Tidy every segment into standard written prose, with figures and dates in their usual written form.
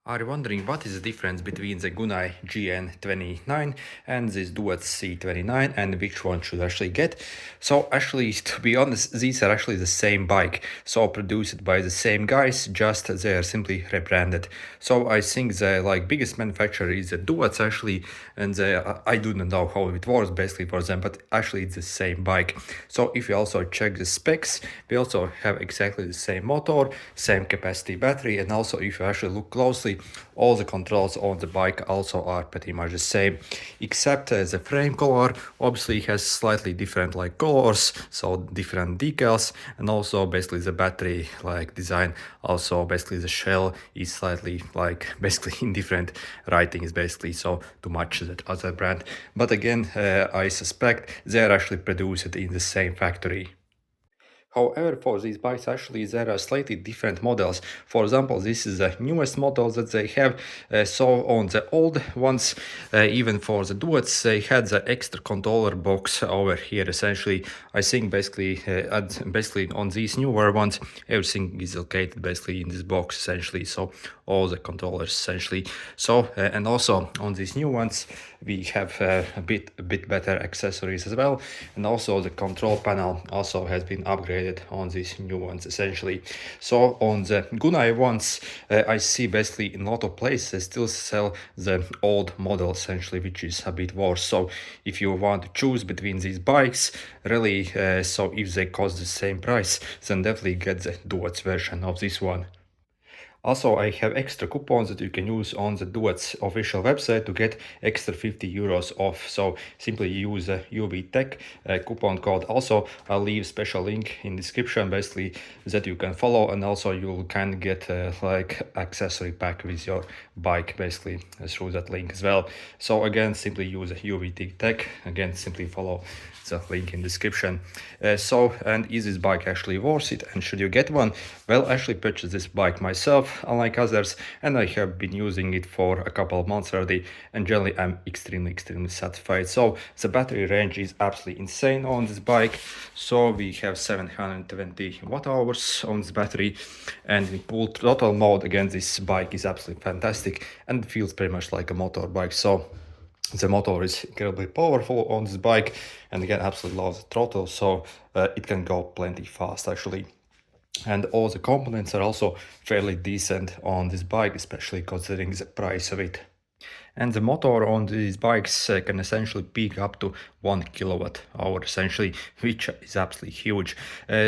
Are you wondering what is the difference between the Gunai GN29 and this Duotts C29 and which one should I actually get? So actually, to be honest, these are actually the same bike, so produced by the same guys, just they are simply rebranded. So I think the biggest manufacturer is the Duotts actually, and I do not know how it works basically for them, but actually it's the same bike. So if you also check the specs, we also have exactly the same motor, same capacity battery, and also if you actually look closely, all the controls on the bike also are pretty much the same, except the frame color obviously has slightly different colors, so different decals, and also basically the battery design, also basically the shell is slightly basically in different writings basically, so to match that other brand. But again, I suspect they are actually produced in the same factory. However, for these bikes, actually, there are slightly different models. For example, this is the newest model that they have. So on the old ones, even for the Duotts, they had the extra controller box over here. Essentially, I think basically on these newer ones, everything is located basically in this box essentially. So all the controllers essentially. So and also on these new ones, we have a bit better accessories as well, and also the control panel also has been upgraded on these new ones essentially. So on the Gunai ones, I see basically in a lot of places they still sell the old model essentially, which is a bit worse. So if you want to choose between these bikes, really, so if they cost the same price, then definitely get the Duotts version of this one. Also, I have extra coupons that you can use on the Duotts official website to get extra 50 euros off. So simply use a UV Tech coupon code. Also, I'll leave special link in description basically that you can follow, and also you can get accessory pack with your bike basically through that link as well. So again, simply use a UV Tech. Again, simply follow the link in description. And is this bike actually worth it, and should you get one? Well, I actually purchased this bike myself, unlike others, and I have been using it for a couple of months already, and generally I'm extremely satisfied. So the battery range is absolutely insane on this bike. So we have 720 watt hours on this battery, and in full throttle mode, again, this bike is absolutely fantastic and feels pretty much like a motorbike. So the motor is incredibly powerful on this bike, and again, absolutely love the throttle, so it can go plenty fast actually. And all the components are also fairly decent on this bike, especially considering the price of it. And the motor on these bikes can essentially peak up to 1 kilowatt hour essentially, which is absolutely huge.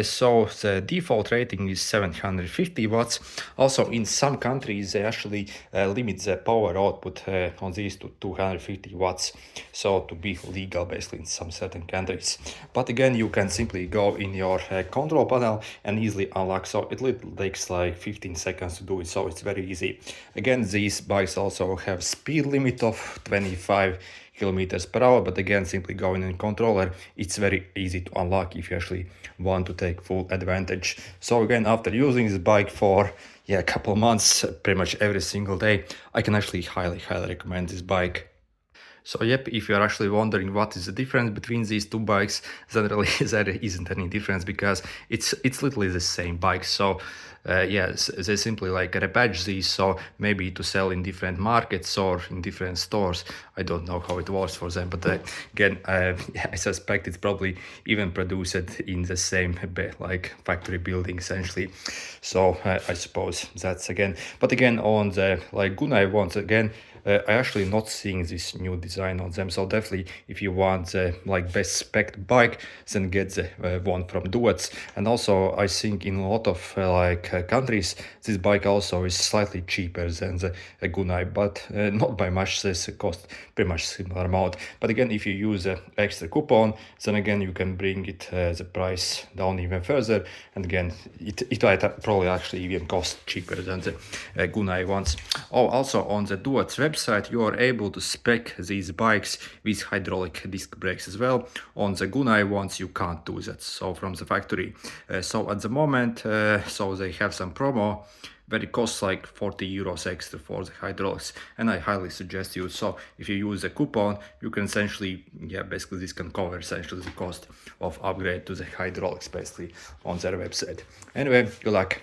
So the default rating is 750 watts. Also in some countries they actually limit the power output on these to 250 watts, so to be legal basically in some certain countries. But again, you can simply go in your control panel and easily unlock, so it literally takes like 15 seconds to do it, so it's very easy. Again, these bikes also have speed limit of 25 kilometers per hour, but again, simply going in controller, it's very easy to unlock if you actually want to take full advantage. So again, after using this bike for a couple of months, pretty much every single day, I can actually highly recommend this bike. So yep, if you're actually wondering what is the difference between these two bikes, then really there isn't any difference, because it's literally the same bike. So yes, they simply rebadge these, so maybe to sell in different markets or in different stores. I don't know how it works for them, but again, I suspect it's probably even produced in the same factory building essentially. So I suppose that's again, but again on the Gunai ones, again, I actually not seeing this new design on them, so definitely if you want the best spec bike, then get the one from Duotts. And also I think in a lot of countries this bike also is slightly cheaper than the Gunai, but not by much. This cost pretty much similar amount. But again, if you use an extra coupon, then again you can bring it the price down even further, and again it might probably actually even cost cheaper than the Gunai ones. Oh, also on the Duotts website you are able to spec these bikes with hydraulic disc brakes as well. On the Gunai ones you can't do that, so from the factory. So at the moment, so they have some promo where it costs like 40 euros extra for the hydraulics, and I highly suggest you. So if you use a coupon, you can essentially, basically this can cover essentially the cost of upgrade to the hydraulics basically on their website. Anyway, good luck.